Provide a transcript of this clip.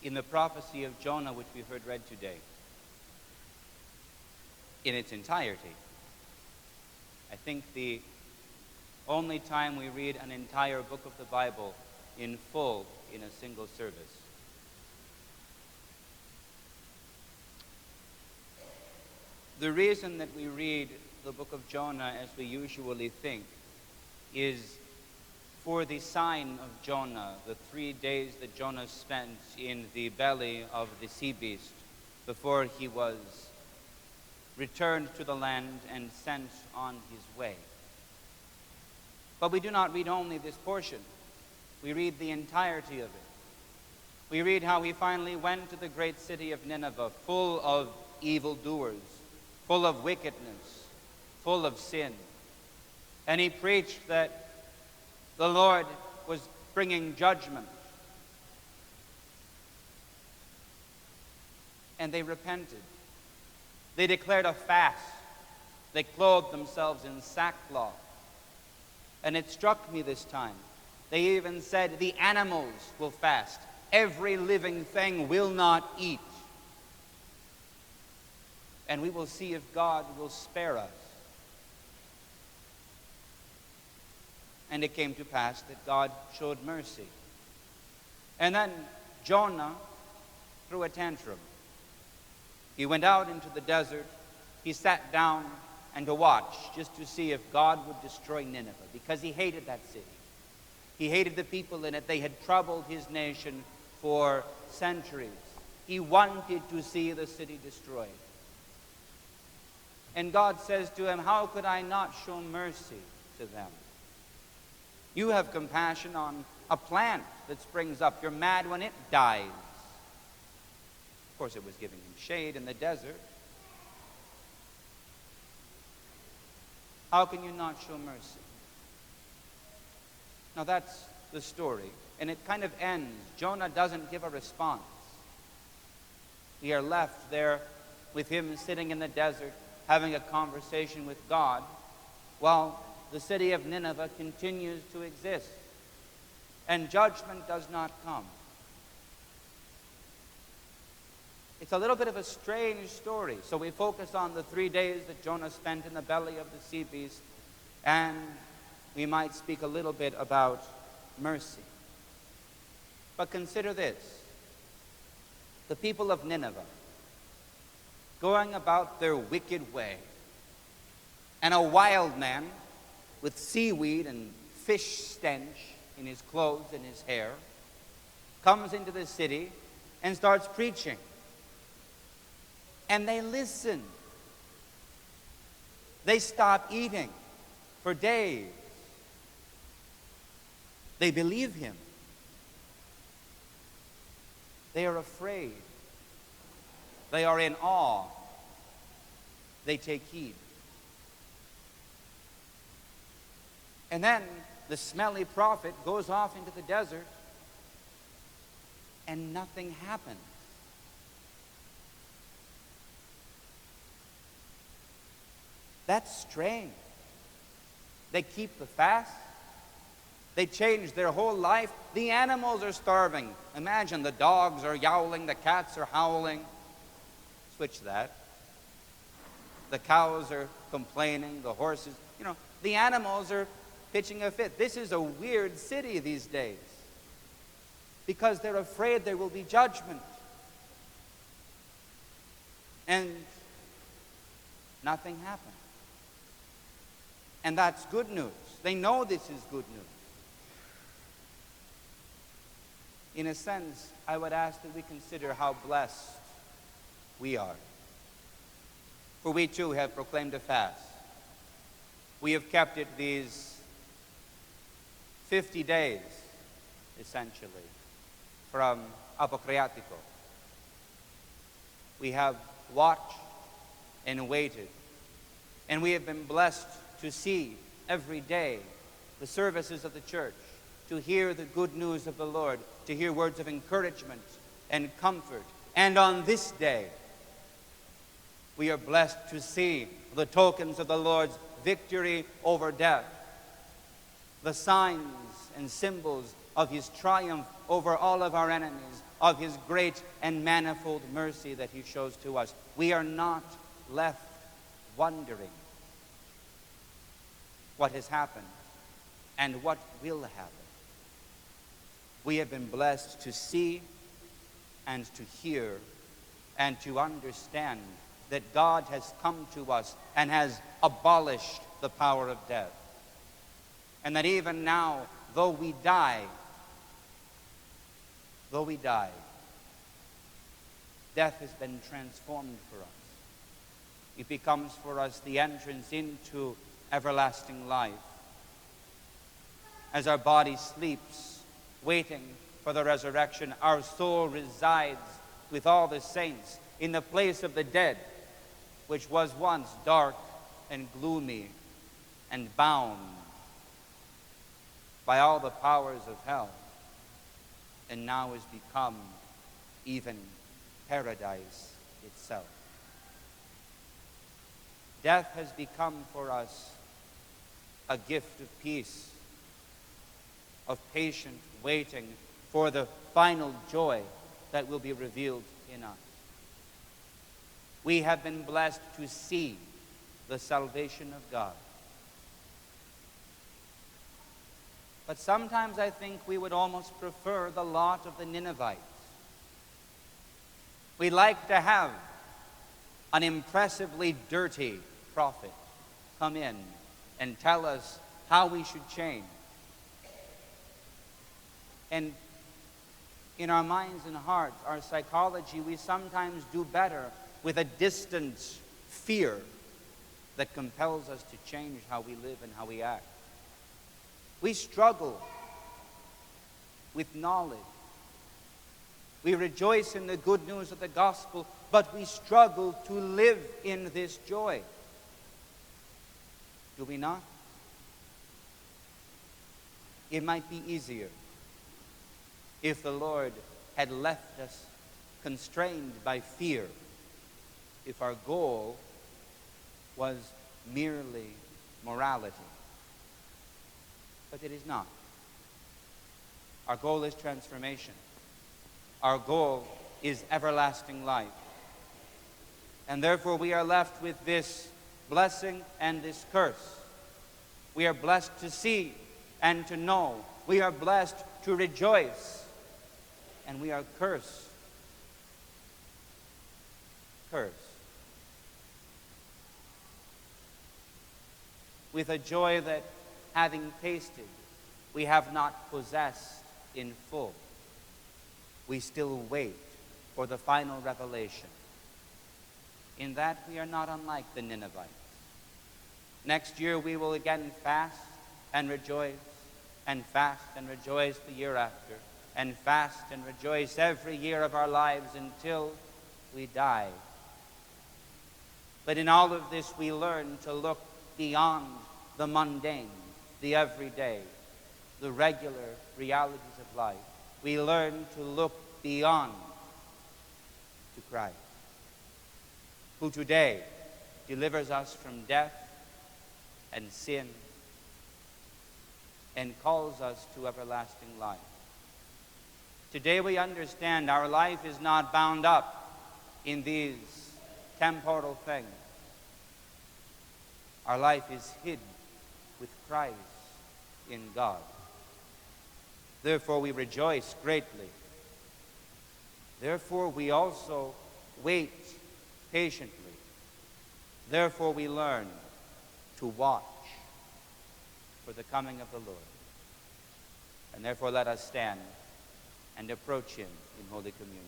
in the prophecy of Jonah, which we heard read today, in its entirety. I think the only time we read an entire book of the Bible in full in a single service. The reason that we read the book of Jonah as we usually think is for the sign of Jonah, the 3 days that Jonah spent in the belly of the sea beast before he was returned to the land and sent on his way. But we do not read only this portion. We read the entirety of it. We read how he finally went to the great city of Nineveh, full of evildoers, full of wickedness, full of sin. And he preached that the Lord was bringing judgment. And they repented. They declared a fast. They clothed themselves in sackcloth. And it struck me this time. They even said, the animals will fast. Every living thing will not eat. And we will see if God will spare us. And it came to pass that God showed mercy. And then Jonah threw a tantrum. He went out into the desert. He sat down and to watch, just to see if God would destroy Nineveh, because he hated that city. He hated the people in it. They had troubled his nation for centuries. He wanted to see the city destroyed. And God says to him, how could I not show mercy to them? You have compassion on a plant that springs up. You're mad when it dies. Of course, it was giving him shade in the desert. How can you not show mercy? Now that's the story. And it kind of ends. Jonah doesn't give a response. We are left there with him sitting in the desert, having a conversation with God, while the city of Nineveh continues to exist. And judgment does not come. It's a little bit of a strange story. So we focus on the 3 days that Jonah spent in the belly of the sea beast, and we might speak a little bit about mercy. But consider this. The people of Nineveh, going about their wicked way, and a wild man with seaweed and fish stench in his clothes and his hair comes into the city and starts preaching. And they listen. They stop eating for days. They believe him. They are afraid. They are in awe. They take heed. And then the smelly prophet goes off into the desert and nothing happens. That's strange. They keep the fast. They change their whole life. The animals are starving. Imagine, the dogs are yowling, the cats are howling. Switch that. The cows are complaining, the horses, the animals are pitching a fit. This is a weird city these days because they're afraid there will be judgment. And nothing happened. And that's good news. They know this is good news. In a sense, I would ask that we consider how blessed we are. For we too have proclaimed a fast. We have kept it these 50 days, essentially, from Apocreatico. We have watched and waited. And we have been blessed to see every day the services of the church, to hear the good news of the Lord, to hear words of encouragement and comfort. And on this day, we are blessed to see the tokens of the Lord's victory over death, the signs and symbols of his triumph over all of our enemies, of his great and manifold mercy that he shows to us. We are not left wondering what has happened and what will happen. We have been blessed to see and to hear and to understand that God has come to us and has abolished the power of death. And that even now, though we die, death has been transformed for us. It becomes for us the entrance into everlasting life. As our body sleeps, waiting for the resurrection, our soul resides with all the saints in the place of the dead, which was once dark and gloomy and bound by all the powers of hell, and now has become even paradise itself. Death has become for us a gift of peace, of patient waiting for the final joy that will be revealed in us. We have been blessed to see the salvation of God. But sometimes I think we would almost prefer the lot of the Ninevites. We like to have an impressively dirty prophet come in and tell us how we should change. And in our minds and hearts, our psychology, we sometimes do better with a distant fear that compels us to change how we live and how we act. We struggle with knowledge. We rejoice in the good news of the gospel, but we struggle to live in this joy. Do we not? It might be easier if the Lord had left us constrained by fear, if our goal was merely morality. But it is not. Our goal is transformation. Our goal is everlasting life. And therefore we are left with this blessing and this curse. We are blessed to see and to know. We are blessed to rejoice. And we are cursed. With a joy that, having tasted, we have not possessed in full. We still wait for the final revelation. In that we are not unlike the Ninevites. Next year we will again fast and rejoice, and fast and rejoice the year after, and fast and rejoice every year of our lives until we die. But in all of this we learn to look beyond the mundane, the everyday, the regular realities of life. We learn to look beyond to Christ, who today delivers us from death and sin and calls us to everlasting life. Today we understand our life is not bound up in these temporal things. Our life is hid with Christ in God. Therefore we rejoice greatly. Therefore we also wait patiently. Therefore we learn to watch for the coming of the Lord. And therefore let us stand and approach him in Holy Communion.